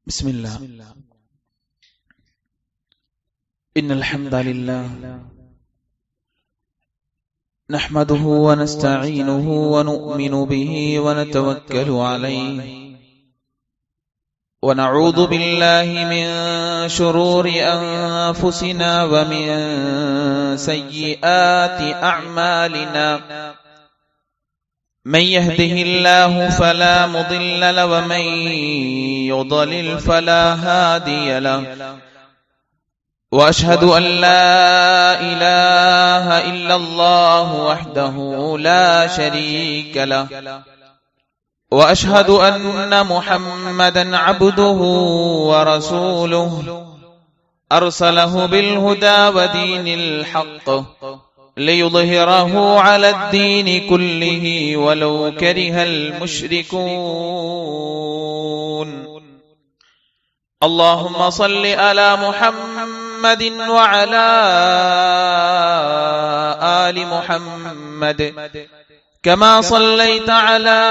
بسم الله. إن الحمد لله نحمده ونستعينه ونؤمن به ونتوكل عليه ونعوذ بالله من شرور أنفسنا ومن سيئات أعمالنا. من يهده الله فلا مضل له ومن يضلل فلا هادي له. وأشهد أن لا إله إلا الله وحده لا شريك له. وأشهد أن محمدا عبده ورسوله أرسله بالهدى ودين الحق ليظهره على الدين كله ولو كره المشركون. اللهم صل على محمد وعلى آل محمد كما صليت على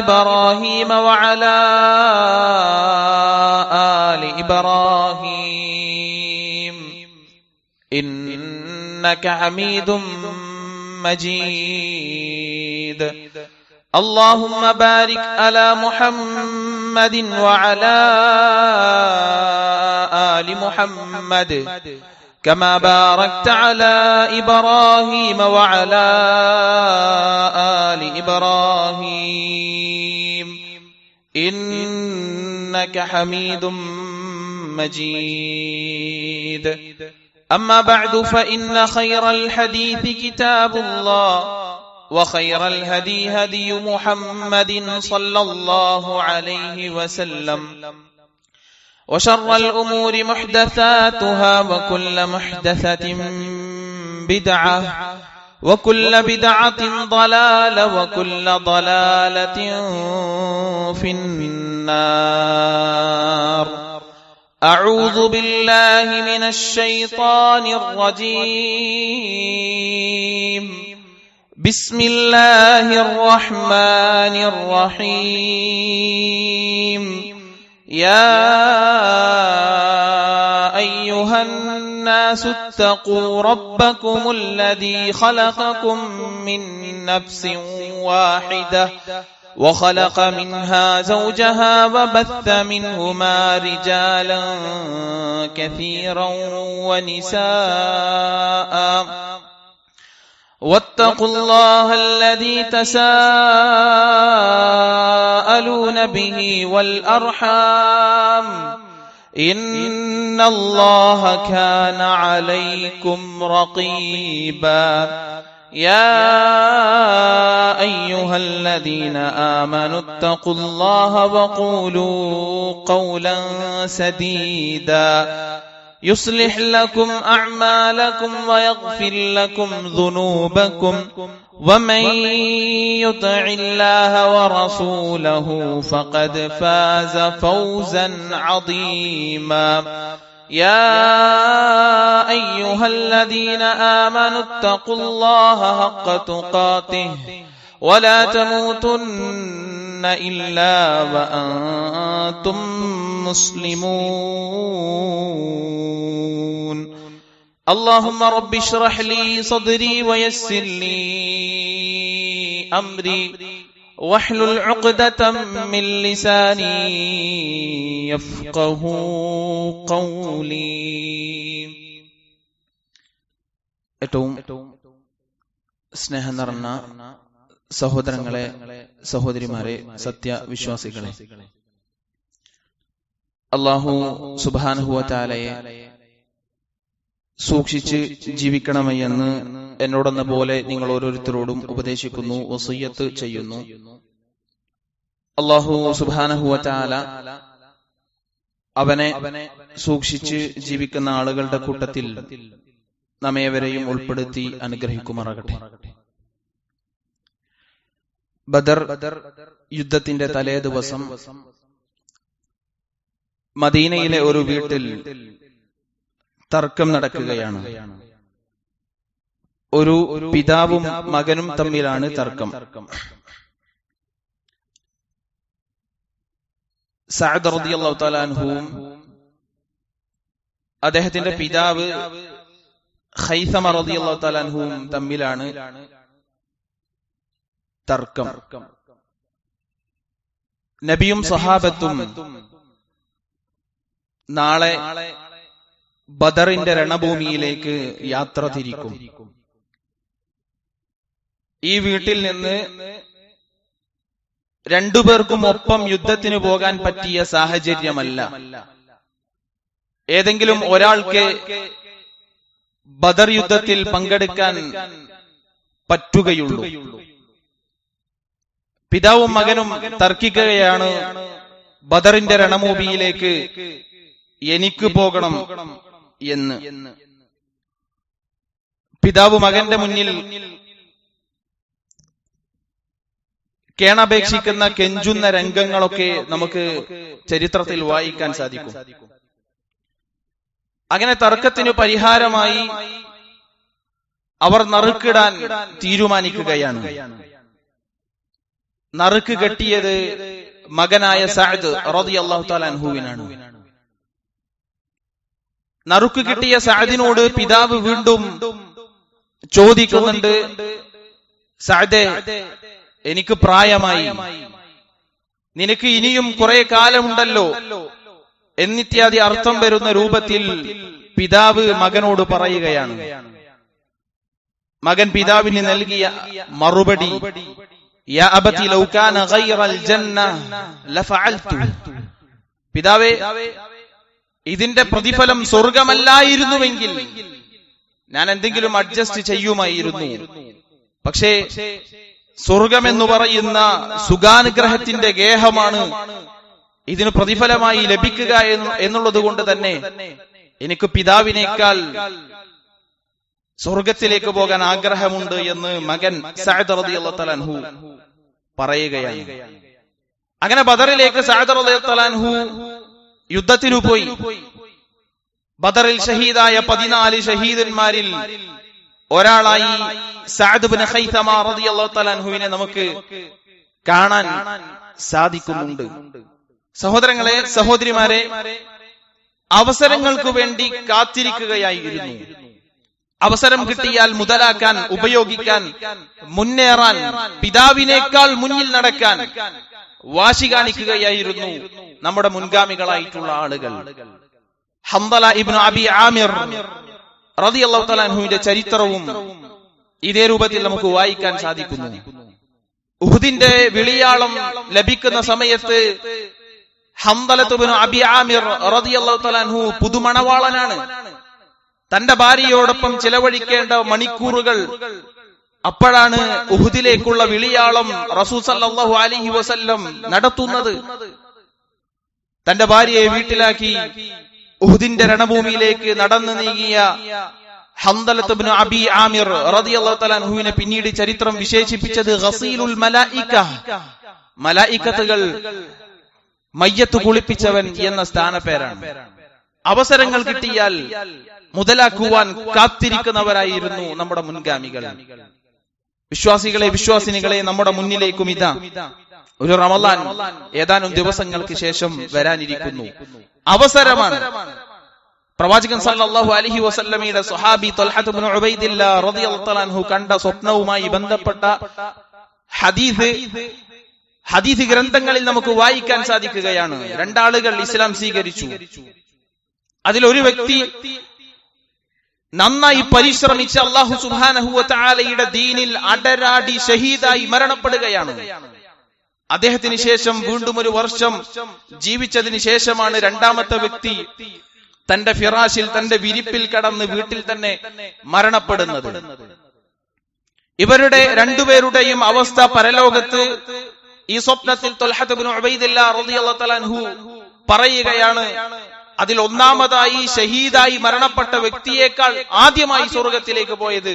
إبراهيم وعلى آل إبراهيم إنك حميد مجيد. اللهم بارك على محمد وعلى آل محمد كما باركت على إبراهيم وعلى آل إبراهيم إنك حميد مجيد. أما بعد فإن خير الحديث كتاب الله وخير الهدي هدي محمد صلى الله عليه وسلم وشر الأمور محدثاتها وكل محدثة بدعة وكل بدعة ضلالة وكل ضلالة في النار. أعوذ بالله من الشيطان الرجيم. بسم الله الرحمن الرحيم. يا أيها الناس اتقوا ربكم الذي خلقكم من نفس واحدة وخلق منها زوجها وبث منهما رجالا كثيرا ونساء واتقوا الله الذي تساءلون به والأرحام إن الله كان عليكم رقيبا. يا أيها الذين آمنوا اتقوا الله وقولوا قولا سديدا يصلح لكم أعمالكم ويغفر لكم ذنوبكم ومن يطع الله ورسوله فقد فاز فوزا عظيما. يا أيها الذين آمنوا اتقوا الله حق تقاته ولا تموتن إلا وأنتم مسلمون. اللهم رب اشرح لي صدري ويسر لي أمري واحلل عقدة من لساني يفقه قولي. ഏറ്റവും സ്നേഹം നിറഞ്ഞ സഹോദരങ്ങളെ, സഹോദരിമാരെ, സത്യവിശ്വാസികളെ, അല്ലാഹു സുബ്ഹാനഹു വ തആലയെ സൂക്ഷിച്ച് ജീവിക്കണമെന്ന് എന്നോടെന്ന പോലെ നിങ്ങൾ ഓരോരുത്തരോടും ഉപദേശിക്കുന്നു, വസിയ്യത്ത് ചെയ്യുന്നു. അല്ലാഹു സുബ്ഹാനഹു വ തആല അവനെ സൂക്ഷിച്ച് ജീവിക്കുന്ന ആളുകളുടെ കൂട്ടത്തിൽ നമ്മേവരെയും ഉൾപ്പെടുത്തി അനുഗ്രഹിക്കുമാറാകട്ടെ. ബദർ യുദ്ധത്തിന്റെ തലേ ദിവസം മദീനയിലെ ഒരു വീട്ടിൽ തർക്കം നടക്കുകയാണ്. ഒരു പിതാവും മകനും തമ്മിലാണ് തർക്കം. സഅദ് റളിയല്ലാഹു തആല അൻഹുവും അദ്ദേഹത്തിന്റെ പിതാവ് ഖൈസമ റളിയല്ലാഹു തആല അൻഹുവും തമ്മിലാണ് തർക്കം. നബിയും സഹാബത്തും നാളെ ബദറിന്റെ രണഭൂമിയിലേക്ക് യാത്ര തിരിക്കും. ഈ വീട്ടിൽ നിന്ന് രണ്ടുപേർക്കും ഒപ്പം യുദ്ധത്തിന് പോകാൻ പറ്റിയ സാഹചര്യമല്ല. ഏതെങ്കിലും ഒരാൾക്ക് ബദർ യുദ്ധത്തിൽ പങ്കെടുക്കാൻ പറ്റുകയുള്ളൂ. പിതാവും മകനും തർക്കിക്കുകയാണ്, ബദറിന്റെ രണഭൂമിയിലേക്ക് എനിക്ക് പോകണം എന്ന്. പിതാവ് മകന്റെ മുന്നിൽ കേണപേക്ഷിക്കുന്ന കെഞ്ചുന്ന രംഗങ്ങളൊക്കെ നമുക്ക് ചരിത്രത്തിൽ വായിക്കാൻ സാധിക്കും. അങ്ങനെ തർക്കത്തിനു പരിഹാരമായി അവർ നറുക്കിടാൻ തീരുമാനിക്കുകയാണ്. നറുക്ക് കെട്ടിയത് മകനായ സഅദ് റളിയല്ലാഹു തആല അൻഹുവിനാണ്. നറുക്ക് കിട്ടിയ സഅദിനോട് പിതാവ് വീണ്ടും ചോദിക്കുന്നുണ്ട്, സഅദേ, എനിക്ക് പ്രായമായി, നിനക്ക് ഇനിയും കുറെ കാലമുണ്ടല്ലോ എന്നിത്യാദി അർത്ഥം വരുന്ന രൂപത്തിൽ പിതാവ് മകനോട് പറയുകയാണ്. മകൻ പിതാവിന് നൽകിയ മറുപടി, യാ അബതി ലൗ കാന ഗൈറൽ ജന്ന ലഫഅൽതു. പിതാവേ, ഇതിന്റെ പ്രതിഫലം സ്വർഗമല്ലായിരുന്നുവെങ്കിൽ ഞാൻ എന്തെങ്കിലും അഡ്ജസ്റ്റ് ചെയ്യുമായിരുന്നു. പക്ഷേ സ്വർഗമെന്ന് പറയുന്ന സുഖാനുഗ്രഹത്തിന്റെ ഗേഹമാണ് ഇതിന് പ്രതിഫലമായി ലഭിക്കുക എന്നുള്ളത് കൊണ്ട് തന്നെ എനിക്ക് പിതാവിനേക്കാൾ സ്വർഗത്തിലേക്ക് പോകാൻ ആഗ്രഹമുണ്ട് എന്ന് മകൻ സഅദ് റളിയല്ലാഹു തആല അൻഹു പറയുകയാണ്. അങ്ങനെ ബദറിലേക്ക് സഅദ് റളിയല്ലാഹു തആല അൻഹു യുദ്ധത്തിനു പോയി. ബദറിൽ ഷഹീദായ 14 ഷഹീദന്മാരിൽ ഒരാളായി സഅദ് ഇബ്നു ഖൈസമ റളിയല്ലാഹു തആല അൻഹുവിനെ നമുക്ക് കാണാൻ സാധിക്കുന്നുണ്ട്. സഹോദരങ്ങളെ, സഹോദരിമാരെ, അവസരങ്ങൾക്ക് വേണ്ടി കാത്തിരിക്കുകയായിരുന്നു. അവസരം കിട്ടിയാൽ മുതലാക്കാൻ, ഉപയോഗിക്കാൻ, മുന്നേറാൻ, പിതാവിനേക്കാൾ മുന്നിൽ നടക്കാൻ വാശി കാണിക്കുകയായിരുന്നു നമ്മുടെ മുൻഗാമികളായിട്ടുള്ള ആളുകൾ. ഹംദല ഇബ്നു അബി ആമിർ റളിയല്ലാഹു തആല അൻഹുവിന്റെ ചരിത്രവും ഇതേ രൂപത്തിൽ നമുക്ക് വായിക്കാൻ സാധിക്കുന്നു. ഉഹുദിന്റെ വിളിയാളം ലഭിക്കുന്ന സമയത്ത് ഹംദല ഇബ്നു അബി ആമിർ റളിയല്ലാഹു തആല അൻഹു പുതുമണവാളനാണ്. തന്റെ ഭാര്യയോടൊപ്പം ചിലവഴിക്കേണ്ട മണിക്കൂറുകൾ അപ്പോഴാണ് ഉഹുദിലേക്കുള്ള വിളിയാളം റസൂൽ സല്ലല്ലാഹു അലൈഹി വസല്ലം നടത്തുന്നത്. തന്റെ ഭാര്യയെ വീട്ടിലാക്കി ഉഹുദിന്റെ രണഭൂമിയിലേക്ക് നടന്നു നീങ്ങിയ ഹംദലത്ത് ഇബ്നു അബി ആമിർ റളിയല്ലാഹു തആല അൻഹുവിനെ പിന്നീട് ചരിത്രം വിശേഷിപ്പിച്ചത് ഗസീലുൽ മലായിക, മലായികത്തുകൾ മയ്യത്ത് കുളിപ്പിച്ചവൻ എന്ന സ്ഥാനപ്പേരാണ്. അവസരങ്ങൾ കിട്ടിയാൽ മുതലാക്കുവാൻ കാത്തിരിക്കുന്നവരായിരുന്നു നമ്മുടെ മുൻഗാമികൾ. വിശ്വാസികളെ, വിശ്വാസിനികളെ, നമ്മുടെ മുന്നിലേക്കും ഇതാ ഒരു റമളാൻ ഏതാനും ദിവസങ്ങൾക്ക് ശേഷം വരാനിരിക്കുന്നു. അവസരമാണ്. പ്രവാചകൻ സല്ലല്ലാഹു അലൈഹി വസല്ലമയുടെ സ്വഹാബി ത്വൽഹത്ത് ഇബ്നു ഉബൈദില്ല റളിയല്ലാഹു തആല അൻഹു കണ്ട സ്വപ്നവുമായി ബന്ധപ്പെട്ട ഹദീസ് ഗ്രന്ഥങ്ങളിൽ നമുക്ക് വായിക്കാൻ സാധിക്കുകയാണ്. രണ്ടാളുകൾ ഇസ്ലാം സ്വീകരിച്ചു. അതിലൊരു വ്യക്തി നന്നായി പരിശ്രമിച്ച് അല്ലാഹു സുബ്ഹാനഹു വ തആലയുടെ ദീനിൽ അടരാടി ഷഹീദായി മരണപ്പെടുകയാണ്. അദ്ദേഹത്തിന് ശേഷം വീണ്ടും ഒരു വർഷം ജീവിച്ചതിന് ശേഷമാണ് രണ്ടാമത്തെ വ്യക്തി തന്റെ ഫിറാശിൽ, തന്റെ വിരിപ്പിൽ കടന്ന് വീട്ടിൽ തന്നെ മരണപ്പെടുന്നത്. ഇവരുടെ രണ്ടുപേരുടെയും അവസ്ഥ പരലോകത്ത് ഈ സ്വപ്നത്തിൽ ത്വൽഹത്ത് ഇബ്നു ഉബൈദില്ല റളിയല്ലാഹു തആല അൻഹു പറയുകയാണ്, അതിൽ ഒന്നാമതായി ഷഹീദായി മരണപ്പെട്ട വ്യക്തിയേക്കാൾ ആദ്യമായി സ്വർഗത്തിലേക്ക് പോയത്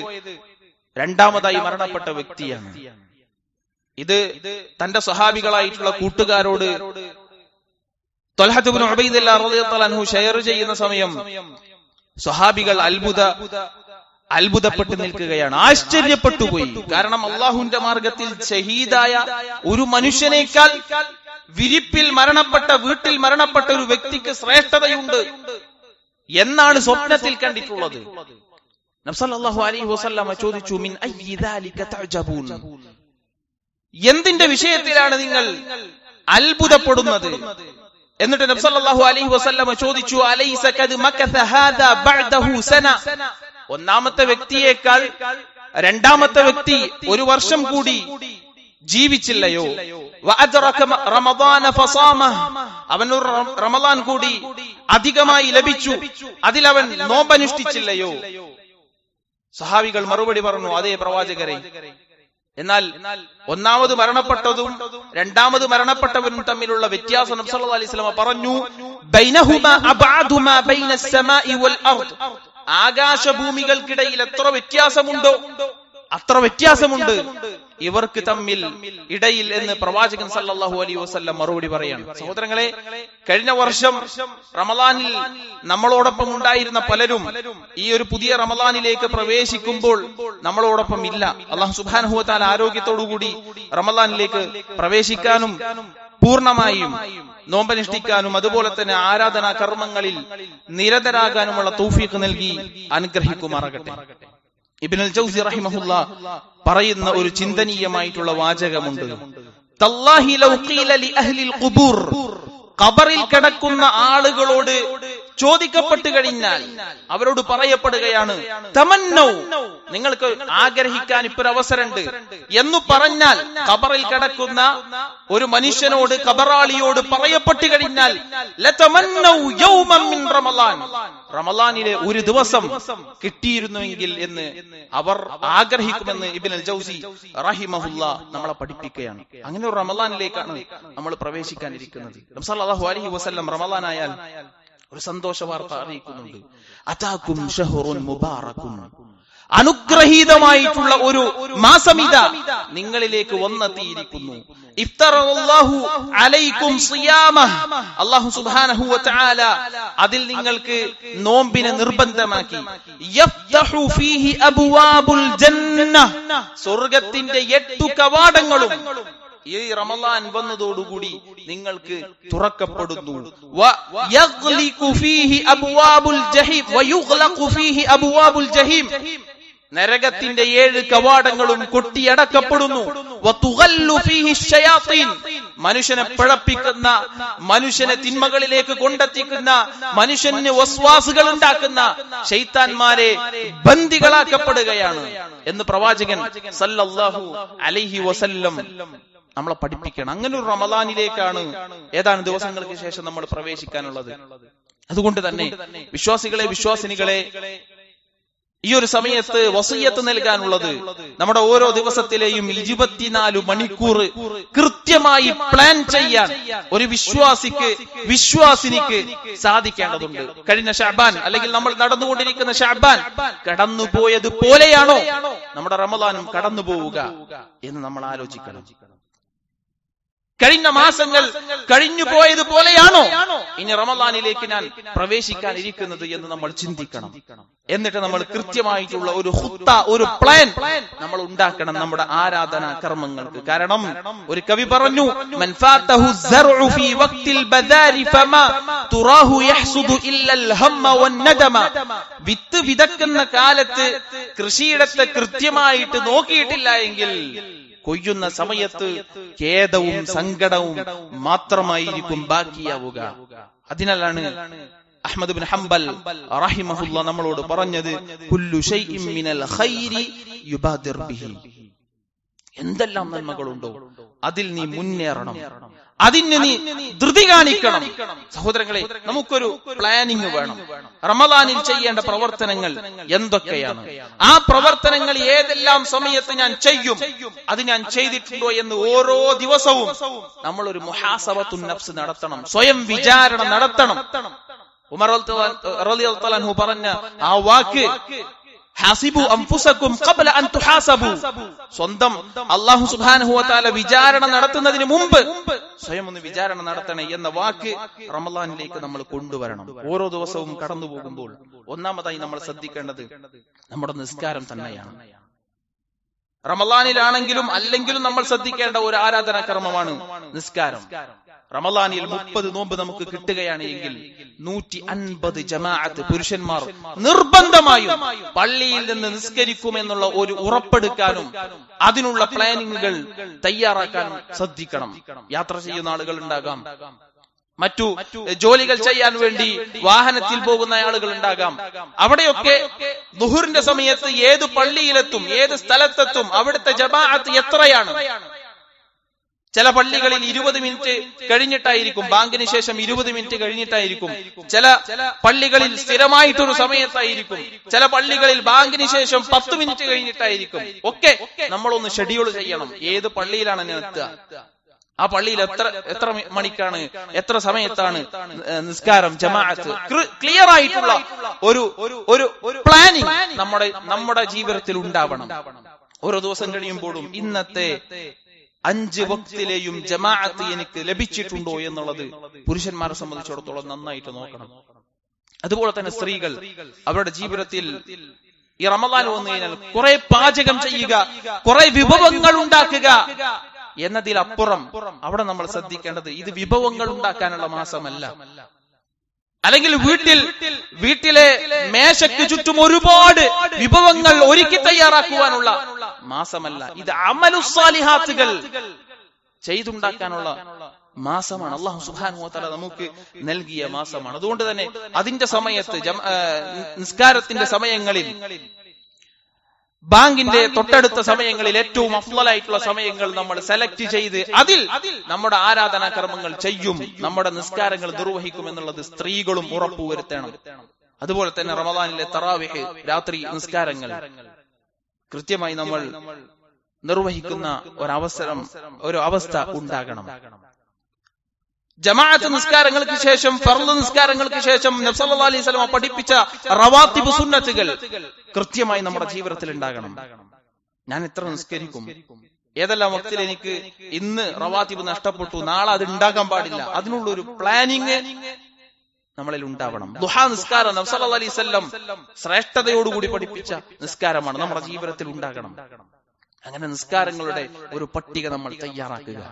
രണ്ടാമതായി മരണപ്പെട്ട വ്യക്തിയാണ്. ഇത് തന്റെ സ്വഹാബികളായിട്ടുള്ള കൂട്ടുകാരോട് ത്വൽഹത്ത് ഇബ്നു ഉബൈദില്ല റളിയല്ലാഹു തആല അൻഹു ഷെയർ ചെയ്യുന്ന സമയം സ്വഹാബികൾ അത്ഭുതപ്പെട്ട് നിൽക്കുകയാണ്, ആശ്ചര്യപ്പെട്ടുപോയി. കാരണം അള്ളാഹുവിന്റെ മാർഗത്തിൽ ഷഹീദായ ഒരു മനുഷ്യനേക്കാൾ വിരിപ്പിൽ മരണപ്പെട്ട, വീട്ടിൽ മരണപ്പെട്ട ഒരു വ്യക്തിക്ക് ശ്രേഷ്ഠതയുണ്ട് എന്നാണ് സ്വപ്നത്തിൽ കണ്ടിട്ടുള്ളത്. നബി സല്ലല്ലാഹു അലൈഹി വസല്ലമ ചോദിച്ചു, മിൻ അയ്യി ദാലിക തഅജബൂൻ, എന്തിന്റെ വിഷയത്തിലാണ് നിങ്ങൾ അത്ഭുതപ്പെടുന്നത്? എന്നിട്ട് നബി സല്ലല്ലാഹു അലൈഹി വസല്ലമ ചോദിച്ചു, അലൈസ ഖദ് മകസ ഹാദാ ബഅദഹു സന, ഒന്നാമത്തെ വ്യക്തിയേക്കാൾ രണ്ടാമത്തെ വ്യക്തി ഒരു വർഷം കൂടി ജീവിച്ചില്ലയോ? വഅദ്റക റമദാന ഫസാമ, അവന് റമദാൻ കൂടി അധികമായി ലഭിച്ചു, അതിലവൻ നോമ്പനുഷ്ഠിച്ചില്ലയോ? സഹാബികൾ മറുപടി പറഞ്ഞു, അതേ പ്രവാചകരെ. എന്നാൽ ഒന്നാമത് മരണപ്പെട്ടതും രണ്ടാമത് മരണപ്പെട്ടവരും തമ്മിലുള്ള വ്യത്യാസം നബി സല്ലല്ലാഹു അലൈഹി വസല്ലം പറഞ്ഞു, ബൈനഹുമാ അബ്അദു മാ ബൈനസ് സമാഇ വൽ അർദ്, ആകാശഭൂമികൾക്കിടയിൽ എത്ര വ്യത്യാസമുണ്ടോ അത്ര വ്യത്യാസമുണ്ട് ഇവർക്ക് തമ്മിൽ ഇടയിൽ എന്ന് പ്രവാചകൻ സല്ലല്ലാഹു അലൈഹി വസല്ലം മറുപടി പറയാണ്. സഹോദരങ്ങളെ, കഴിഞ്ഞ വർഷം റമളാനിൽ നമ്മളോടൊപ്പം ഉണ്ടായിരുന്ന പലരും ഈ ഒരു പുതിയ റമളാനിലേക്ക് പ്രവേശിക്കുമ്പോൾ നമ്മളോടൊപ്പം ഇല്ല. അല്ലാഹു സുബ്ഹാനഹു വ തആല ആരോഗ്യത്തോടുകൂടി റമളാനിലേക്ക് പ്രവേശിക്കാനും പൂർണ്ണമായും നോമ്പനുഷ്ഠിക്കാനും അതുപോലെ തന്നെ ആരാധനാ കർമ്മങ്ങളിൽ നിരതരാകാനുമുള്ള തൗഫീഖ് നൽകി അനുഗ്രഹിക്കുമാറാകട്ടെ. ഇബ്നുൽ ജൗസി റഹിമഹുല്ലാ പറയുന്ന ഒരു ചിന്തനീയമായിട്ടുള്ള വാചകമുണ്ട്, തല്ലാഹി ലൗ ഖീല ലി അഹ്ലിൽ ഖുബൂർ, ഖബറിൽ കിടക്കുന്ന ആളുകളോട് ചോദിക്കപ്പെട്ടു കഴിഞ്ഞാൽ അവരോട് പറയപ്പെടുകയാണ്, തമന്നൗ, നിങ്ങൾക്ക് ആഗ്രഹിക്കാൻ ഇപ്പൊരു അവസരമുണ്ട് എന്ന് പറഞ്ഞാൽ, ഖബറിൽ കിടക്കുന്ന ഒരു മനുഷ്യനോട്, ഖബറാളിയോട് പറയപ്പെട്ടു കഴിഞ്ഞാൽ, ലതമന്നൗ യൗമൻ മിൻ റമളാൻ, റമളാനിലെ ഒരു ദിവസം കിട്ടിയിരുന്നുവെങ്കിൽ എന്ന് അവർ ആഗ്രഹിക്കുമെന്ന് ഇബ്നുൽ ജൗസി റഹിമഹുല്ലാ നമ്മളെ പഠിപ്പിക്കുകയാണ്. അങ്ങനെ ഒരു റമളാനിലേക്കാണ് നമ്മൾ പ്രവേശിക്കാനിരിക്കുന്നത്. നബി സല്ലല്ലാഹു അലൈഹി വസല്ലം റമളാനായാൽ ഒരു സന്തോഷ വാർത്ത അറിയിക്കുന്നുണ്ട്, അതാകും ഷഹ്റുൻ മുബാറകുൻ, അനുഗ്രഹീതമായിട്ടുള്ള ഒരു മാസമിതാ നിങ്ങളിലേക്ക് വന്നെത്തിയിരിക്കുന്നു. ഇഫ്തറല്ലാഹു അലൈക്കും സിയാമഹ, അല്ലാഹു സുബ്ഹാനഹു വ തആല അതിൽ നിങ്ങൾക്ക് നോമ്പിനെ നിർബന്ധമാക്കി. യഫ്തഹു ഫീഹി അബ്വാബുൽ ജന്ന, സ്വർഗ്ഗത്തിന്റെ 8 കവാടങ്ങളും ഈ റമളാൻ വന്നതോടുകൂടി നിങ്ങൾക്ക് തുറക്കപ്പെടുന്നു. വയഗ്ലിഖു ഫീഹി അബ്വാബുൽ ജഹീം വയുഗ്ലഖു ഫീഹി അബ്വാബുൽ ജഹീം, നരകത്തിന്റെ 7 കവാടങ്ങളും കൊട്ടിയടക്കപ്പെടുന്നു. വതുഗല്ലു ഫീഹി ശയാത്തീൻ, മനുഷ്യനെ പിഴപ്പിക്കുന്ന, മനുഷ്യനെ തിന്മകളിലേക്ക് കൊണ്ടെത്തിക്കുന്ന, മനുഷ്യന് വസ്വാസുകൾ ഉണ്ടാക്കുന്ന ശൈത്താന്മാരെ ബന്ദികളാക്കപ്പെടുകയാണ് എന്ന് പ്രവാചകൻ സല്ലല്ലാഹു അലൈഹി വസല്ലം നമ്മളെ പഠിപ്പിക്കണം. അങ്ങനെ ഒരു റമളാനിലേക്കാണ് ഏതാനും ദിവസങ്ങൾക്ക് ശേഷം നമ്മൾ പ്രവേശിക്കാനുള്ളത്. അതുകൊണ്ട് തന്നെ വിശ്വാസികളെ, വിശ്വാസിനികളെ, ഈ ഒരു സമയത്ത് വസിയ്യത്ത് നൽകാനുള്ളത്, നമ്മുടെ ഓരോ ദിവസത്തിലെയും 24 മണിക്കൂർ കൃത്യമായി പ്ലാൻ ചെയ്യാൻ ഒരു വിശ്വാസിക്ക്, വിശ്വാസിനിക്ക് സാധിക്കേണ്ടതുണ്ട്. കഴിഞ്ഞ ശഅബാൻ അല്ലെങ്കിൽ നമ്മൾ നടന്നുകൊണ്ടിരിക്കുന്ന ശഅബാൻ കടന്നുപോയത് പോലെയാണോ നമ്മുടെ റമളാനും കടന്നു പോവുക എന്ന് നമ്മൾ ആലോചിക്കണം. കഴിഞ്ഞ മാസങ്ങൾ കഴിഞ്ഞു പോയത് പോലെയാണോ ഇനി റമളാനിലേക്ക് ഞാൻ പ്രവേശിക്കാനിരിക്കുന്നത് എന്ന് നമ്മൾ ചിന്തിക്കണം. എന്നിട്ട് നമ്മൾ കൃത്യമായിട്ടുള്ള ഒരു ഖുത്ത, ഒരു പ്ലാൻ നമ്മൾ ഉണ്ടാക്കണം നമ്മുടെ ആരാധനാ കർമ്മങ്ങൾക്ക്. കാരണം ഒരു കവി പറഞ്ഞു, മൻ ഫാതഹു സർഉ ഫീ വഖ്തിൽ ബദാരി ഫമാ തുറാഹു യഹ്സുദു ഇല്ലൽ ഹമ്മ വൻ നദമ, വിത്ത് വിതക്കുന്ന കാലത്ത് കൃഷിയിടത്തെ കൃത്യമായിട്ട് നോക്കിയിട്ടില്ല എങ്കിൽ കൊയ്യുന്ന സമയത്ത് ഖേദവും സങ്കടവും മാത്രമായിരിക്കും ബാക്കിയാവുക. അതിനാലാണ് അഹ്മദ് ഇബ്നു ഹംബൽ റഹിമഹുല്ലാ നമ്മളോട് പറഞ്ഞത്, കുല്ലു ശൈഇൻ മിനൽ ഖൈരി യുബാദിർ ബിഹി, എന്തെല്ലാം നന്മകളുണ്ടോ അതിൽ നീ മുന്നേറണം, അതിന് നീ ധൃതി കാണിക്കണം. സഹോദരങ്ങളെ, നമുക്കൊരു പ്ലാനിങ് വേണം. റമളാനിൽ ചെയ്യേണ്ട പ്രവർത്തനങ്ങൾ എന്തൊക്കെയാണ്, ആ പ്രവർത്തനങ്ങൾ ഏതെല്ലാം സമയത്ത് ഞാൻ ചെയ്യും, അത് ഞാൻ ചെയ്തിട്ടുണ്ടോ എന്ന് ഓരോ ദിവസവും നമ്മൾ ഒരു മുഹാസബത്തുൻ നഫ്സ് നടത്തണം, സ്വയം വിചാരണ നടത്തണം. ഉമർ റളിയല്ലാഹു അൻഹു പറഞ്ഞ ആ വാക്ക്, ഹാസിബു അൻഫുസകും ഖബ്ല അൻ തുഹാസബു, സ്വന്തം അല്ലാഹു സുബ്ഹാനഹു വ തആല വിചാരണ നടത്തുന്നതിന് മുമ്പ് സ്വയം ഒന്ന് വിചാരണ നടത്തണേ എന്ന വാക്ക് റമളാനിലേക്ക് നമ്മൾ കൊണ്ടുവരണം. ഓരോ ദിവസവും കടന്നു പോകുമ്പോൾ ഒന്നാമതായി നമ്മൾ ശ്രദ്ധിക്കേണ്ടത് നമ്മുടെ നിസ്കാരം തന്നെയാണ്. റമളാനിലാണെങ്കിലും അല്ലെങ്കിലും നമ്മൾ ശ്രദ്ധിക്കേണ്ട ഒരു ആരാധനാ കർമ്മമാണ് നിസ്കാരം. റമളാനിൽ 30 നോമ്പ് നമുക്ക് കിട്ടുകയാണ് എങ്കിൽ 150 ജമാഅത്ത് പുരുഷന്മാർ നിർബന്ധമായും പള്ളിയിൽ നിന്ന് നിസ്കരിക്കുമെന്നുള്ള ഒരു ഉറപ്പെടുക്കാനും അതിനുള്ള പ്ലാനിങ്ങുകൾ തയ്യാറാക്കാനും ശ്രദ്ധിക്കണം. യാത്ര ചെയ്യുന്ന ആളുകൾ ഉണ്ടാകാം, മറ്റു ജോലികൾ ചെയ്യാൻ വേണ്ടി വാഹനത്തിൽ പോകുന്ന ആളുകൾ ഉണ്ടാകാം. അവിടെയൊക്കെ ദുഹറിന്റെ സമയത്ത് ഏത് പള്ളിയിലെത്തും, ഏത് സ്ഥലത്തെത്തും, അവിടുത്തെ ജമാഅത്ത് എത്രയാണ്? ചില പള്ളികളിൽ 20 മിനിറ്റ് കഴിഞ്ഞിട്ടായിരിക്കും, ബാങ്കിന് ശേഷം 20 മിനിറ്റ് കഴിഞ്ഞിട്ടായിരിക്കും. ചില പള്ളികളിൽ സ്ഥിരമായിട്ടൊരു സമയത്തായിരിക്കും. ചില പള്ളികളിൽ ബാങ്കിന് ശേഷം 10 മിനിറ്റ് കഴിഞ്ഞിട്ടായിരിക്കും. ഒക്കെ നമ്മളൊന്ന് ഷെഡ്യൂൾ ചെയ്യണം. ഏത് പള്ളിയിലാണ് ഞാൻ എത്തുക, ആ പള്ളിയിൽ എത്ര മണിക്കാണ്, എത്ര സമയത്താണ് നിസ്കാരം, ജമാഅത്ത്, ക്ലിയർ ആയിട്ടുള്ള ഒരു പ്ലാനിങ് നമ്മുടെ ജീവിതത്തിൽ ഉണ്ടാവണം. ഓരോ ദിവസം കഴിയുമ്പോഴും ഇന്നത്തെ 5 വക്തിലെയും ജമാഅത്ത് എനിക്ക് ലഭിച്ചിട്ടുണ്ടോ എന്നുള്ളത് പുരുഷന്മാരെ സംബന്ധിച്ചിടത്തോളം നന്നായിട്ട് നോക്കണം. അതുപോലെ തന്നെ സ്ത്രീകൾ അവരുടെ ജീവിതത്തിൽ ഈ റമളാൻ വന്നു കഴിഞ്ഞാൽ കുറെ പാചകം ചെയ്യുക, കുറെ വിഭവങ്ങൾ ഉണ്ടാക്കുക എന്നതിലപ്പുറം അവിടെ നമ്മൾ ശ്രദ്ധിക്കേണ്ടത് ഇത് വിഭവങ്ങൾ ഉണ്ടാക്കാനുള്ള മാസമല്ല, അല്ലെങ്കിൽ വീട്ടിലെ മേശയ്ക്ക് ചുറ്റും ഒരുപാട് വിഭവങ്ങൾ ഒരുക്കി തയ്യാറാക്കുവാനുള്ള മാസമല്ല. ഇത് അമലുസ്സാലിഹാത്തുകൾ ചെയ്തുണ്ടാക്കാനുള്ള മാസമാണ്. അല്ലാഹു സുബ്ഹാനഹു വ തആല നമുക്ക് നൽകിയ മാസമാണ്. അതുകൊണ്ട് തന്നെ അതിന്റെ സമയത്ത് നിസ്കാരത്തിന്റെ സമയങ്ങളിൽ, ബാങ്കിന്റെ തൊട്ടടുത്ത സമയങ്ങളിൽ ഏറ്റവും അഫ്ളലായിട്ടുള്ള സമയങ്ങൾ നമ്മൾ സെലക്ട് ചെയ്ത് അതിൽ നമ്മുടെ ആരാധനാ കർമ്മങ്ങൾ ചെയ്യും, നമ്മുടെ നിസ്കാരങ്ങൾ നിർവഹിക്കും എന്നുള്ളത് സ്ത്രീകളും ഉറപ്പുവരുത്തണം. അതുപോലെ തന്നെ റമളാനിലെ തറാവീഹ് രാത്രി നിസ്കാരങ്ങൾ കൃത്യമായി നമ്മൾ നിർവഹിക്കുന്ന ഒരു അവസ്ഥ ഉണ്ടാകണം. ജമാഅത്ത് നിസ്കാരങ്ങൾക്ക് ശേഷം, ഫർള് നിസ്കാരങ്ങൾക്ക് ശേഷം നബി സല്ലല്ലാഹു അലൈഹി വസല്ലം പഠിപ്പിച്ച റവാത്തിബ് സുന്നത്തുകൾ കൃത്യമായി നമ്മുടെ ജീവിതത്തിൽ ഉണ്ടാകണം. ഞാൻ എത്ര നിസ്കരിക്കും, ഏതെല്ലാം വക്തിൽ എനിക്ക് ഇന്ന് റവാത്തിബ് നഷ്ടപ്പെട്ടു, നാളെ അത് ഉണ്ടാകാൻ പാടില്ല, അതിനുള്ള ഒരു പ്ലാനിങ് നമ്മളിൽ ഉണ്ടാവണം. ദുഹാ നിസ്കാരം നബി സല്ലല്ലാഹു അലൈഹി വസല്ലം ശ്രേഷ്ഠതയോടുകൂടി പഠിപ്പിച്ച നിസ്കാരമാണ്, നമ്മുടെ ജീവിതത്തിൽ ഉണ്ടാകണം. അങ്ങനെ നിസ്കാരങ്ങളുടെ ഒരു പട്ടിക നമ്മൾ തയ്യാറാക്കുക.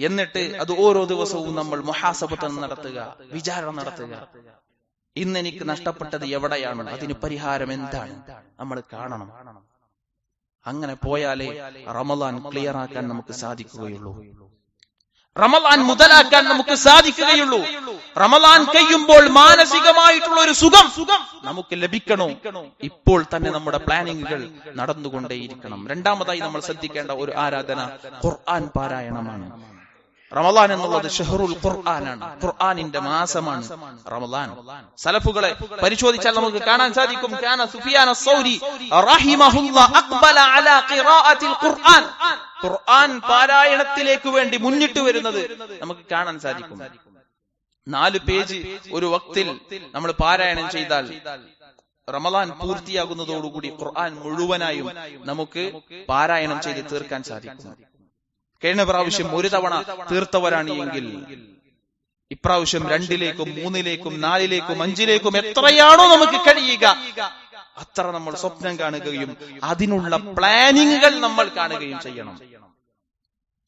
എന്നിട്ട് അത് ഓരോ ദിവസവും നമ്മൾ മുഹാസബത്ത് നടത്തുക, വിചാരണ നടത്തുക. ഇന്ന് എനിക്ക് നഷ്ടപ്പെട്ടത് എവിടെയാണ്, അതിന് പരിഹാരം എന്താണ് നമ്മൾ കാണണം. അങ്ങനെ പോയാലേ റമളാൻ ക്ലിയർ ആക്കാൻ നമുക്ക് സാധിക്കുകയുള്ളൂ, റമളാൻ മുതലാക്കാൻ നമുക്ക് സാധിക്കുകയുള്ളൂ. റമളാൻ കഴിയുമ്പോൾ മാനസികമായിട്ടുള്ള ഒരു സുഖം നമുക്ക് ലഭിക്കണോ, ഇപ്പോൾ തന്നെ നമ്മുടെ പ്ലാനിങ്ങുകൾ നടന്നുകൊണ്ടേയിരിക്കണം. രണ്ടാമതായി നമ്മൾ ശ്രദ്ധിക്കേണ്ട ഒരു ആരാധന ഖുർആൻ പാരായണമാണ്. റമളാൻ എന്നുള്ളത് ഷഹറുൽ ഖുർആനാണ്, ഖുർആനിന്റെ മാസമാണ് റമളാൻ. സലഫുകളെ പരിശോധിച്ചാൽ നമുക്ക് കാണാൻ സാധിക്കും, കാന സുഫിയാൻ അസ്സൗരി റഹിമഹുല്ലാഹ് അഖ്ബല അലാ ഖിറാഅത്തിൽ ഖുർആൻ, ഖുർആൻ പാരായണത്തിലേക്ക് വേണ്ടി മുന്നിട്ട് വരുന്നത് നമുക്ക് കാണാൻ സാധിക്കും. 4 പേജ് ഒരു വക്തിൽ നമ്മൾ പാരായണം ചെയ്താൽ റമളാൻ പൂർത്തിയാകുന്നതോടുകൂടി ഖുർആൻ മുഴുവനായും നമുക്ക് പാരായണം ചെയ്ത് തീർക്കാൻ സാധിക്കും. കഴിഞ്ഞ പ്രാവശ്യം ഒരു തവണ തീർത്തവരാണ് എങ്കിൽ ഇപ്രാവശ്യം 2ലേക്കും 3ലേക്കും 4ലേക്കും 5ലേക്കും എത്രയാണോ നമുക്ക് കഴിയുക അത്ര നമ്മൾ സ്വപ്നം കാണുകയും അതിനുള്ള പ്ലാനിങ്ങുകൾ നമ്മൾ കാണുകയും ചെയ്യണം.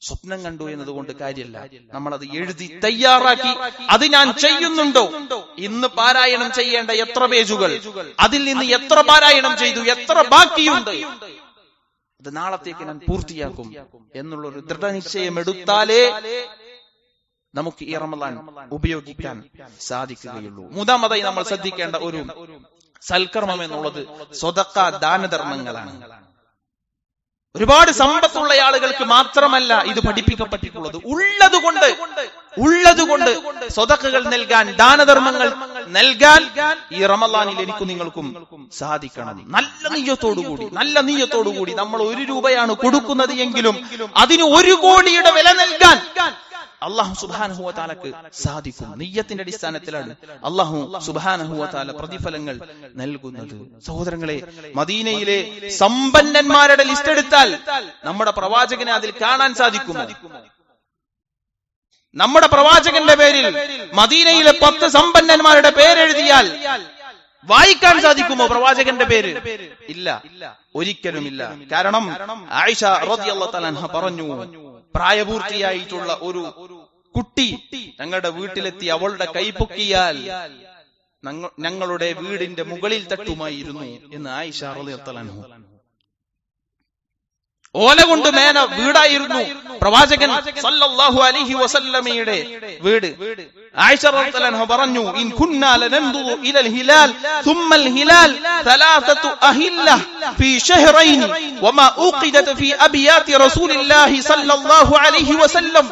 സ്വപ്നം കണ്ടു എന്നതുകൊണ്ട് കാര്യമല്ല, നമ്മൾ അത് എഴുതി തയ്യാറാക്കി അത് ഞാൻ ചെയ്യുന്നുണ്ടോ, ഇന്ന് പാരായണം ചെയ്യേണ്ട എത്ര പേജുകൾ, അതിൽ നിന്ന് എത്ര പാരായണം ചെയ്തു, എത്ര ബാക്കിയുണ്ട്, അത് നാളത്തേക്ക് ഞാൻ പൂർത്തിയാക്കും എന്നുള്ളൊരു ദൃഢനിശ്ചയം എടുത്താലേ നമുക്ക് ഈ റമളാൻ ഉപയോഗിക്കാൻ സാധിക്കുകയുള്ളൂ. മൂന്നാമതായി നമ്മൾ ശ്രദ്ധിക്കേണ്ട ഒരു സൽക്കർമ്മം എന്നുള്ളത് സ്വതക്ക, ദാനധർമ്മങ്ങളാണ്. ഒരുപാട് സമ്പത്തുള്ള ആളുകൾക്ക് മാത്രമല്ല ഇത് പഠിപ്പിക്കപ്പെട്ടിട്ടുള്ളത്. ഉള്ളതുകൊണ്ട് സ്വതക്കകൾ നൽകാൻ, ദാനധർമ്മങ്ങൾ നൽകാൻ ഈ റമളാനിൽ എനിക്കും നിങ്ങൾക്കും സാധിക്കണം. നല്ല നീയത്തോടുകൂടി നമ്മൾ 1 രൂപയാണ് കൊടുക്കുന്നത് എങ്കിലും അതിന് 1 കോടിയുടെ വില നൽകാൻ അല്ലാഹു സുബ്ഹാനഹു വ തആലക്ക് സാധിക്കും. നിയ്യത്തിന്റെ അടിസ്ഥാനത്തിലാണ് അല്ലാഹു സുബ്ഹാനഹു വ തആല പ്രതിഫലങ്ങൾ നൽകുന്നത്. സഹോദരങ്ങളെ, മദീനയിലെ സമ്പന്നന്മാരുടെ ലിസ്റ്റ് എടുത്താൽ നമ്മുടെ പ്രവാചകനെ അതിൽ കാണാൻ സാധിക്കും. നമ്മുടെ പ്രവാചകന്റെ പേരിൽ മദീനയിലെ 10 സമ്പന്നന്മാരുടെ പേരെഴുതിയാൽ വായിക്കാൻ സാധിക്കുമോ പ്രവാചകന്റെ പേര്? ഇല്ല, ഒരിക്കലുമില്ല. കാരണം ആയിഷ റളിയല്ലാഹു തആല അൻഹ പറഞ്ഞു, പ്രായപൂർത്തിയായിട്ടുള്ള ഒരു കുട്ടി ഞങ്ങളുടെ വീട്ടിലെത്തി അവളുടെ കൈ പൊക്കിയാൽ ഞങ്ങളുടെ വീടിന്റെ മുകളിൽ തട്ടുമായിരുന്നു എന്ന് ആയിഷ റളിയല്ലാഹു അൻഹ. ഓല കൊണ്ട് മേന വീടായിരുന്നു പ്രവാചകൻ സല്ലല്ലാഹു അലൈഹി വസല്ലമയുടെ വീട്. ആയിഷ റളിയല്ലാഹു അൻഹ പറഞ്ഞു, ഇൻ കുന്നാ ലനൻദുറു ഇലൽ ഹിലാൽ സുമ്മൽ ഹിലാൽ ثلاثه അഹില്ല ഫീ ഷഹ്റൈൻ വമാ ഉഖിദത ഫീ അബിയാതി റസൂലില്ലാഹി സല്ലല്ലാഹു അലൈഹി വസല്ലം.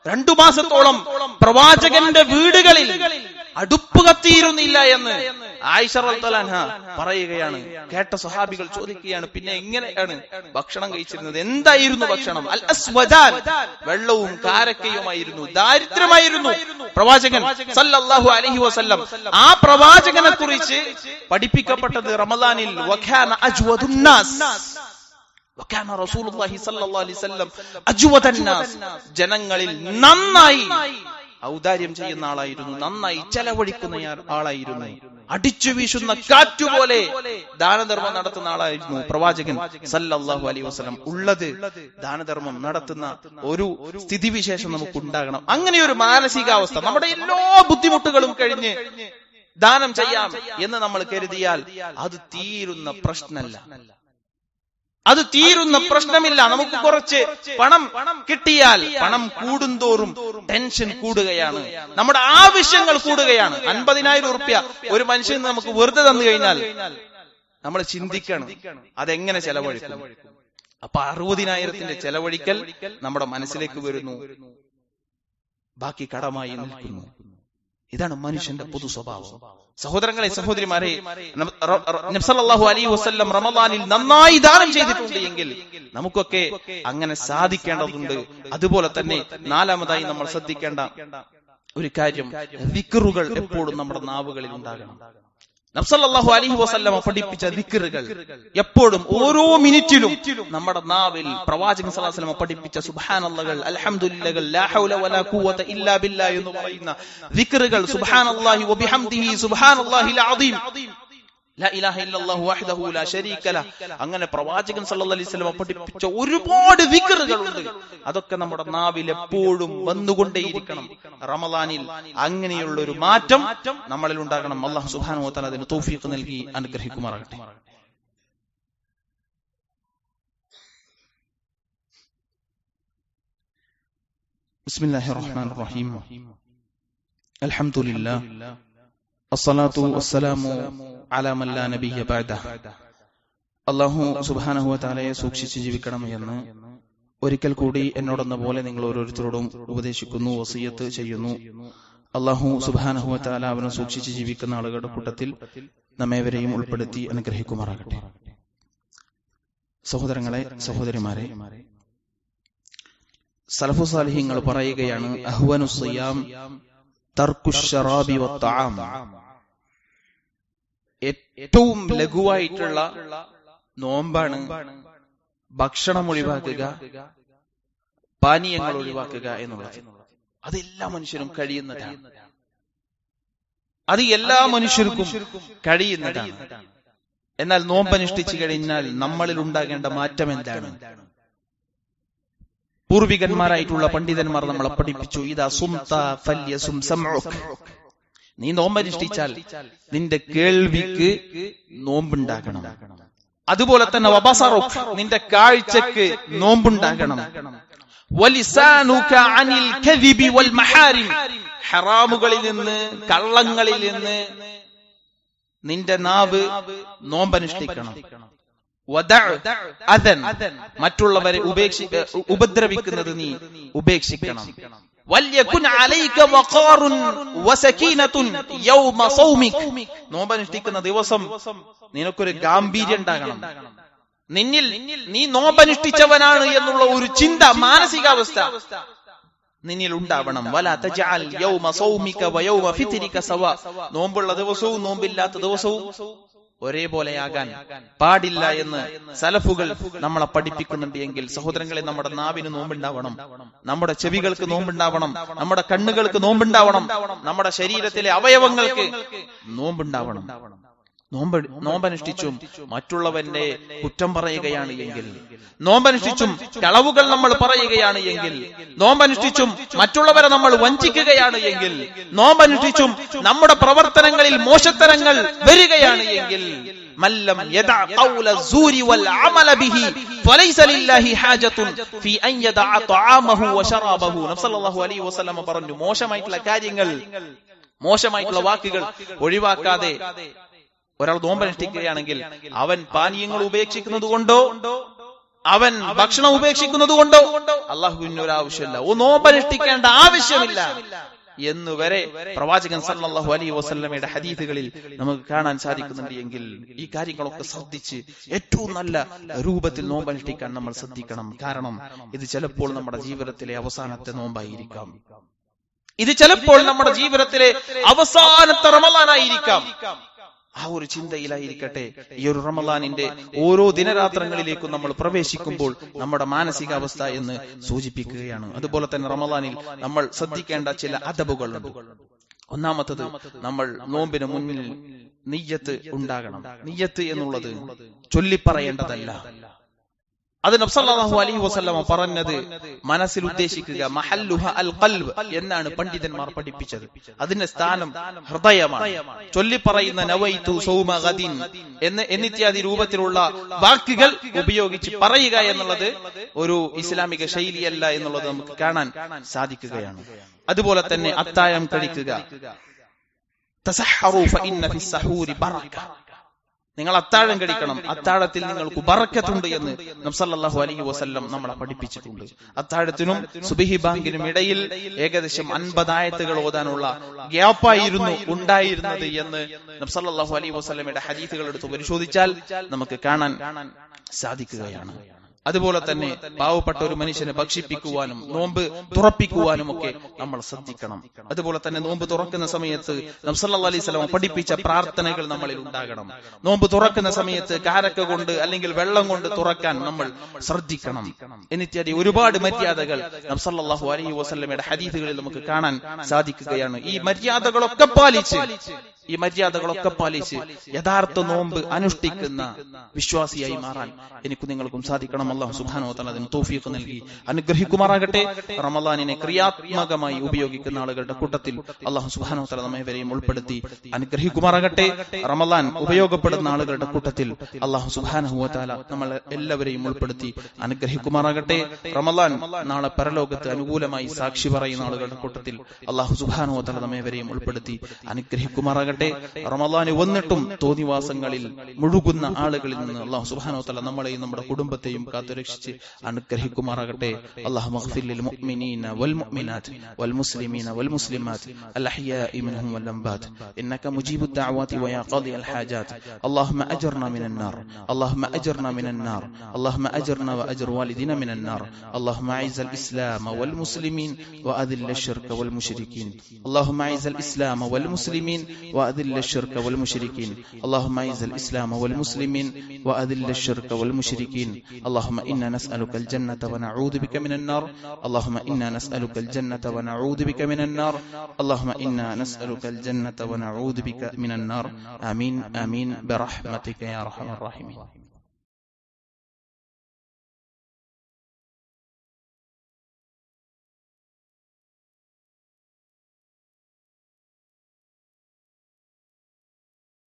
2 മാസത്തോളം പ്രവാചകന്റെ വീടുകളിൽ അടുപ്പ് കത്തിയിരുന്നില്ല എന്ന് ആയിഷ റളിയല്ലാഹു അൻഹ പറയുകയാണ്. കേട്ട സ്വഹാബികൾ ചോദിക്കുകയാണ്, പിന്നെ എങ്ങനെയാണ് ഭക്ഷണം കഴിച്ചിരുന്നത്? എന്തായിരുന്നു ഭക്ഷണം? അൽ അസ്വദാൻ, വെള്ളവും കാരക്കയുമായിരുന്നു. ദാരിദ്ര്യമായിരുന്നു പ്രവാചകൻ സല്ലല്ലാഹു അലൈഹി വസല്ലം. ആ പ്രവാചകനെ കുറിച്ച് പഠിപ്പിക്കപ്പെട്ടത് റമദാനിൽ വകാന അജ്വദുൻ നാസ്, വകാന റസൂലുള്ളാഹി സല്ലല്ലാഹു അലൈഹി വസല്ലം അജ്വദൻ നാസ്, ജനങ്ങളിൽ നന്നായി ഔദാര്യം ചെയ്യുന്ന ആളായിരുന്നു, നന്നായി ചെലവഴിക്കുന്ന ആളായിരുന്നു, അടിച്ചു വീശുന്ന കാറ്റുപോലെ ദാനധർമ്മം നടത്തുന്ന ആളായിരുന്നു പ്രവാചകൻ സല്ലല്ലാഹു അലൈഹി വസല്ലം. ഉള്ളത് ദാനധർമ്മം നടത്തുന്ന ഒരു സ്ഥിതിവിശേഷം നമുക്ക് ഉണ്ടാകണം. അങ്ങനെ ഒരു മാനസികാവസ്ഥ, നമ്മുടെ എല്ലാ ബുദ്ധിമുട്ടുകളും കഴിഞ്ഞ് ദാനം ചെയ്യാം എന്ന് നമ്മൾ കരുതിയാൽ അത് തീരുന്ന പ്രശ്നമല്ല, അത് തീരുന്ന പ്രശ്നമില്ല. നമുക്ക് കുറച്ച് പണം കിട്ടിയാൽ പണം കൂടുന്തോറും ടെൻഷൻ കൂടുകയാണ്, നമ്മുടെ ആവശ്യങ്ങൾ കൂടുകയാണ്. 50,000 ഉറുപ്യ ഒരു മനുഷ്യന് നമുക്ക് വെറുതെ തന്നു കഴിഞ്ഞാൽ നമ്മൾ ചിന്തിക്കണം അതെങ്ങനെ ചെലവഴിക്കും. അപ്പൊ 60,000ന്റെ ചെലവഴിക്കൽ നമ്മുടെ മനസ്സിലേക്ക് വരുന്നു, ബാക്കി കടമായി നിൽക്കുന്നു. ഇതാണ് മനുഷ്യന്റെ പൊതു സ്വഭാവം. സഹോദരങ്ങളെ, സഹോദരിമാരെ, നബി സല്ലല്ലാഹു അലൈഹി വസല്ലം റമദാനിൽ നന്നായി ദാനം ചെയ്തിട്ടുണ്ട് എങ്കിൽ നമുക്കൊക്കെ അങ്ങനെ സാധിക്കേണ്ടതുണ്ട്. അതുപോലെ തന്നെ 4-മതായി നമ്മൾ ശ്രദ്ധിക്കേണ്ട ഒരു കാര്യം, ദിക്റുകൾ എപ്പോഴും നമ്മുടെ നാവുകളിൽ ഉണ്ടാകണം. നബി സല്ലല്ലാഹു അലൈഹി വസല്ലം പഠിപ്പിച്ച ദിക്റുകൾ എപ്പോഴും ഓരോ മിനിറ്റിലും നമ്മുടെ നാവിൽ പ്രവാചകൻ സല്ലല്ലാഹു അലൈഹി വസല്ലം പഠിപ്പിച്ച സുബ്ഹാനല്ലാഹുകൾ, അൽഹംദുലില്ലാഹ്, ലാ ഹൗല വലാ ഖുവത ഇല്ലാ ബില്ലാഹ് എന്ന് പറയുന്ന ദിക്റുകൾ, സുബ്ഹാനല്ലാഹി വബിഹംദിഹി സുബ്ഹാനല്ലാഹിൽ അദീം, ലാ ഇലാഹ ഇല്ലല്ലാഹു വഹ്ദഹു ലാ ശരീക ലഹ്, അങ്ങനെ പ്രവാചകൻ സല്ലല്ലാഹു അലൈഹി വസല്ലം പഠിപ്പിച്ച ഒരുപാട് ദിക്റുകളുണ്ട്. അതൊക്കെ നമ്മുടെ നാവിൽ എപ്പോഴും വന്നുകൊണ്ടേയിരിക്കണം. റമദാനിൽ അങ്ങനെയുള്ള ഒരു മാറ്റം നമ്മളിൽ ഉണ്ടാകണം. അല്ലാഹു സുബ്ഹാനഹു വ തആല അതിന് തൗഫീഖ് നൽകി അനുഗ്രഹിക്കുമാറാകട്ടെ. ബിസ്മില്ലാഹിർ റഹ്മാനിർ റഹീം. അൽഹംദുലില്ലാഹ് അസ്സലാത്തു വസ്സലാമു അലാ മൻ ലാ നബിയ്യ ബഅദഹ്. അല്ലാഹു സുബ്ഹാനഹു വ തആലയെ സൂക്ഷിച്ച് ജീവിക്കണം എന്ന് ഒരിക്കൽ കൂടി എന്നോടെന്ന പോലെ നിങ്ങൾ ഓരോരുത്തരോടും ഉപദേശിക്കുന്നു, വസിയത്ത് ചെയ്യുന്നു. അല്ലാഹു സുബ്ഹാനഹു വ തആല അവനെ സൂക്ഷിച്ച് ജീവിക്കുന്ന ആളുകളുടെ കൂട്ടത്തിൽ നമ്മേവരെയും ഉൾപ്പെടുത്തി അനുഗ്രഹിക്കുമാറാകട്ടെ. സഹോദരങ്ങളെ, സഹോദരിമാരെ, സലഫു സാലിഹീങ്ങൾ പറയുകയാണ്, അഹ്വനു സിയാം തർക്കുശ് ശറാബി വത്തആം, ഏറ്റവും ലഘുവായിട്ടുള്ള നോമ്പാണ് ഭക്ഷണം ഒഴിവാക്കുക, പാനീയങ്ങൾ ഒഴിവാക്കുക എന്നുള്ളത്. അത് എല്ലാ മനുഷ്യരും കഴിയുന്നതാണ്, അത് എല്ലാ മനുഷ്യർക്കും കഴിയുന്നതാണ്. എന്നാൽ നോമ്പനുഷ്ഠിച്ചു കഴിഞ്ഞാൽ നമ്മളിൽ ഉണ്ടാകേണ്ട മാറ്റം എന്താണ്? പൂർവികന്മാരായിട്ടുള്ള പണ്ഡിതന്മാർ നമ്മളെ പഠിപ്പിച്ചു, ഇദാ സുംത ഫല്യസും സമഉക, നീ നോമ്പനുഷ്ഠിച്ചാൽ നിന്റെ കേൾവിക്ക് നോമ്പുണ്ടാകണം. അതുപോലെ തന്നെ വബസറുക, നിന്റെ കാഴ്ചക്ക് നോമ്പുണ്ടാകണം. വലിസാനുക അനിൽ കദിബി വൽ മഹാരിം, ഹറാമുകളിൽ നിന്ന്, കള്ളങ്ങളിൽ നിന്ന് നിന്റെ നാവ് നോമ്പനുഷ്ഠിക്കണം. മറ്റുള്ളവരെ ഉപദ്രവിക്കുന്നത് നീ ഉപേക്ഷിക്കണം. നോമ്പനുഷ്ഠിക്കുന്ന ദിവസം നിനക്കൊരു ഗാംഭീര്യം ഉണ്ടാകണം. നിന്നിൽ നീ നോമ്പനുഷ്ഠിച്ചവനാണ് എന്നുള്ള ഒരു ചിന്ത, മാനസികാവസ്ഥ നിന്നിൽ ഉണ്ടാവണം. നോമ്പുള്ള ദിവസവും നോമ്പില്ലാത്ത ദിവസവും ഒരേപോലെയാകാൻ പാടില്ല എന്ന് സലഫുകൾ നമ്മളെ പഠിപ്പിക്കുന്നുണ്ട്. എങ്കിൽ സഹോദരങ്ങളെ, നമ്മുടെ നാവിന് നോമ്പുണ്ടാവണം, നമ്മുടെ ചെവികൾക്ക് നോമ്പുണ്ടാവണം, നമ്മുടെ കണ്ണുകൾക്ക് നോമ്പുണ്ടാവണം, നമ്മുടെ ശരീരത്തിലെ അവയവങ്ങൾക്ക് നോമ്പുണ്ടാവണം. നോമ്പനുഷ്ഠിച്ചും മറ്റുള്ളവന്റെ കുറ്റം പറയുകയാണ് എങ്കിൽ, നോമ്പനുഷ്ഠിച്ചും കളവുകൾ നമ്മൾ പറയുകയാണ് എങ്കിൽ, നോമ്പനുഷ്ഠിച്ചും മറ്റുള്ളവരെ നമ്മൾ വഞ്ചിക്കുകയാണ് എങ്കിൽ, നോമ്പനുഷ്ഠിച്ചും നമ്മുടെ പ്രവർത്തനങ്ങളിൽ മോശത്തരങ്ങൾ വരികയാണ് എങ്കിൽ, മല്ലം യദഅ ഖൗല സൂരി വൽ അമല ബിഹി ഫലൈസ ലില്ലാഹി ഹാജത്തുൻ ഫീ അൻ യദഅ തആമഹു വശറാബഹു. നബി സല്ലല്ലാഹു അലൈഹി വസല്ലം പറഞ്ഞു, മോശമായിട്ടുള്ള കാര്യങ്ങൾ, മോശമായിട്ടുള്ള വാക്കുകൾ ഒഴിവാക്കാതെ ഒരാൾ നോമ്പനുഷ്ഠിക്കുകയാണെങ്കിൽ അവൻ പാനീയങ്ങൾ ഉപേക്ഷിക്കുന്നത് കൊണ്ടോ അവൻ ഭക്ഷണം ഉപേക്ഷിക്കുന്നത് കൊണ്ടോ അള്ളാഹുവിന് ഒരു ആവശ്യമില്ല, നോമ്പനുഷ്ഠിക്കേണ്ട ആവശ്യമില്ല എന്നുവരെ പ്രവാചകൻ സല്ലല്ലാഹു അലൈഹി വസല്ലമയുടെ ഹദീസുകളിൽ നമുക്ക് കാണാൻ സാധിക്കുന്നുണ്ട്. എങ്കിൽ ഈ കാര്യങ്ങളൊക്കെ ശ്രദ്ധിച്ച് ഏറ്റവും നല്ല രൂപത്തിൽ നോമ്പനുഷ്ഠിക്കാൻ നമ്മൾ ശ്രദ്ധിക്കണം. കാരണം ഇത് ചിലപ്പോൾ നമ്മുടെ ജീവിതത്തിലെ അവസാനത്തെ നോമ്പായിരിക്കാം, ഇത് ചിലപ്പോൾ നമ്മുടെ ജീവിതത്തിലെ അവസാനത്തെ റമളാനായിരിക്കാം. ആ ഒരു ചിന്തയിലായിരിക്കട്ടെ ഈ ഒരു റമളാനിന്റെ ഓരോ ദിനരാത്രങ്ങളിലേക്കും നമ്മൾ പ്രവേശിക്കുമ്പോൾ നമ്മുടെ മാനസികാവസ്ഥ എന്ന് സൂചിപ്പിക്കുകയാണ്. അതുപോലെ തന്നെ റമളാനിൽ നമ്മൾ ശ്രദ്ധിക്കേണ്ട ചില അദബുകളുണ്ട്. ഒന്നാമത്തത്, നമ്മൾ നോമ്പിന് മുന്നിൽ നിയ്യത്ത് ഉണ്ടാകണം. നിയ്യത്ത് എന്നുള്ളത് ചൊല്ലിപ്പറയേണ്ടതല്ല. അത് നബി സല്ലല്ലാഹു അലൈഹി വസല്ലം പറഞ്ഞത് മനസ്സിൽ ഉദ്ദേശിക്കുക, മഹല്ലുഹ അൽ ഖൽബ് എന്നാണ് പണ്ഡിതന്മാർ പഠിപ്പിച്ചത്. അതിന്റെ സ്ഥാനം ഹൃദയമാണ്. ചൊല്ലിപ്പറയുന്ന നവൈതു സൗമ ഗദിൻ എന്നിത്യാദി രൂപത്തിലുള്ള വാക്കുകൾ ഉപയോഗിച്ച് പറയുക എന്നുള്ളത് ഒരു ഇസ്ലാമിക ശൈലിയല്ല എന്നുള്ളത് നമുക്ക് കാണാൻ സാധിക്കുകയാണ്. അതുപോലെ തന്നെ അത്താഴം കഴിക്കുക, തസഹറു ഫഇന്ന ഫി സഹൂരി ബറക, നിങ്ങൾ അത്താഴം കഴിക്കണം, അത്താഴത്തിൽ നിങ്ങൾക്ക് ബറക്കത്തുണ്ട് എന്ന് നബി സല്ലല്ലാഹു അലൈഹി വസല്ലം നമ്മളെ പഠിപ്പിച്ചിട്ടുണ്ട്. അത്താഴത്തിനും സുബ്ഹി ബാങ്കിനും ഇടയിൽ ഏകദേശം 50 ആയത്തുകൾ ഓതാനുള്ള ഗ്യാപ്പായിരുന്നു ഉണ്ടായിരുന്നത് എന്ന് നബി സല്ലല്ലാഹു അലൈഹി വസല്ലമയുടെ ഹദീസുകൾ എടുത്ത് പരിശോധിച്ചാൽ നമുക്ക് കാണാൻ സാധിക്കുകയാണ്. അതുപോലെ തന്നെ പാവപ്പെട്ട ഒരു മനുഷ്യനെ ഭക്ഷിപ്പിക്കുവാനും നോമ്പ് തുറപ്പിക്കുവാനും ഒക്കെ നമ്മൾ ശ്രദ്ധിക്കണം. അതുപോലെ തന്നെ നോമ്പ് തുറക്കുന്ന സമയത്ത് നബി സല്ലല്ലാഹു അലൈഹി വസല്ലം പഠിപ്പിച്ച പ്രാർത്ഥനകൾ നമ്മളിൽ ഉണ്ടാകണം. നോമ്പ് തുറക്കുന്ന സമയത്ത് കാരക്ക കൊണ്ട് അല്ലെങ്കിൽ വെള്ളം കൊണ്ട് തുറക്കാൻ നമ്മൾ ശ്രദ്ധിക്കണം. എന്നിത്യാദി ഒരുപാട് മര്യാദകൾ നബി സല്ലല്ലാഹു അലൈഹി വസല്ലമയുടെ ഹദീസുകളിൽ നമുക്ക് കാണാൻ സാധിക്കുകയാണ്. ഈ മര്യാദകളൊക്കെ പാലിച്ച് യഥാർത്ഥ നോമ്പ് അനുഷ്ഠിക്കുന്ന വിശ്വാസിയായി മാറാൻ എനിക്ക് നിങ്ങൾക്കും സാധിക്കണം. അല്ലാഹു സുബ്ഹാനഹു വ തആല അതിന് തൗഫീഖ് നൽകി അനുഗ്രഹിക്കുമാറാകട്ടെ. റമളാനിനെ ക്രിയാത്മകമായി ഉപയോഗിക്കുന്ന ആളുകളുടെ കൂട്ടത്തിൽ അല്ലാഹു സുബ്ഹാനഹു വ തആല നമ്മെവരെയും ഉൾപ്പെടുത്തി അനുഗ്രഹിക്കുമാറാകട്ടെ. റമളാൻ ഉപയോഗപ്പെടുന്ന ആളുകളുടെ കൂട്ടത്തിൽ അല്ലാഹു സുബ്ഹാനഹു വ തആല നമ്മളെ എല്ലാവരെയും ഉൾപ്പെടുത്തി അനുഗ്രഹിക്കുമാറാകട്ടെ. റമളാൻ നാളെ പരലോകത്ത് അനുകൂലമായി സാക്ഷി പറയുന്ന ആളുകളുടെ കൂട്ടത്തിൽ അല്ലാഹു സുബ്ഹാനഹു വ തആല നമ്മെവരെയും ഉൾപ്പെടുത്തി അനുഗ്രഹിക്കുമാറാകട്ടെ. റമളാൻ വന്നിട്ടും തോന്നിവാസങ്ങളിൽ മുഴുകുന്ന ആളുകളിൽ നിന്ന് അല്ലാഹു സുബ്ഹാനഹു വ തആല നമ്മളെയും നമ്മുടെ കുടുംബത്തെയും കാത്തുരക്ഷിച്ച് അനുഗ്രഹിക്കുമാറാകട്ടെ. അല്ലാഹുമ്മ ഗ്ഫിർ ലിൽ മുഅ്മിനീന വൽ മുഅ്മിനാത്ത് വൽ മുസ്ലിമീന വൽ മുസ്ലിമാത്ത് അൽ അഹ്യാഇ മിൻഹും വൽ അംവാത്ത് ഇന്നക മുജീബുദ് ദഅവാതി വ യാ ഖാദിയൽ ഹാജാത്ത്. അല്ലാഹുമ്മ അജ്ർനാ മിനൻ നാർ, അല്ലാഹുമ്മ അജ്ർനാ മിനൻ നാർ, അല്ലാഹുമ്മ അജ്ർനാ വ അജ്ർ വാലിദിന മിനൻ നാർ. അല്ലാഹുമ്മ അഇസ്സൽ ഇസ്ലാമ വൽ മുസ്ലിമീൻ വ അദില്ല الشرك والمشركين. اللهم اعز الاسلام والمسلمين وأذل الشرك والمشركين. اللهم اعز الإسلام والمسلمين وأذل الشرك والمشركين. اللهم إنا نسألك الجنة ونعوذ بك من النار. اللهم إنا نسألك الجنة ونعوذ بك من النار. اللهم إنا نسألك الجنة ونعوذ بك من النار. آمين آمين برحمتك يا أرحم الراحمين.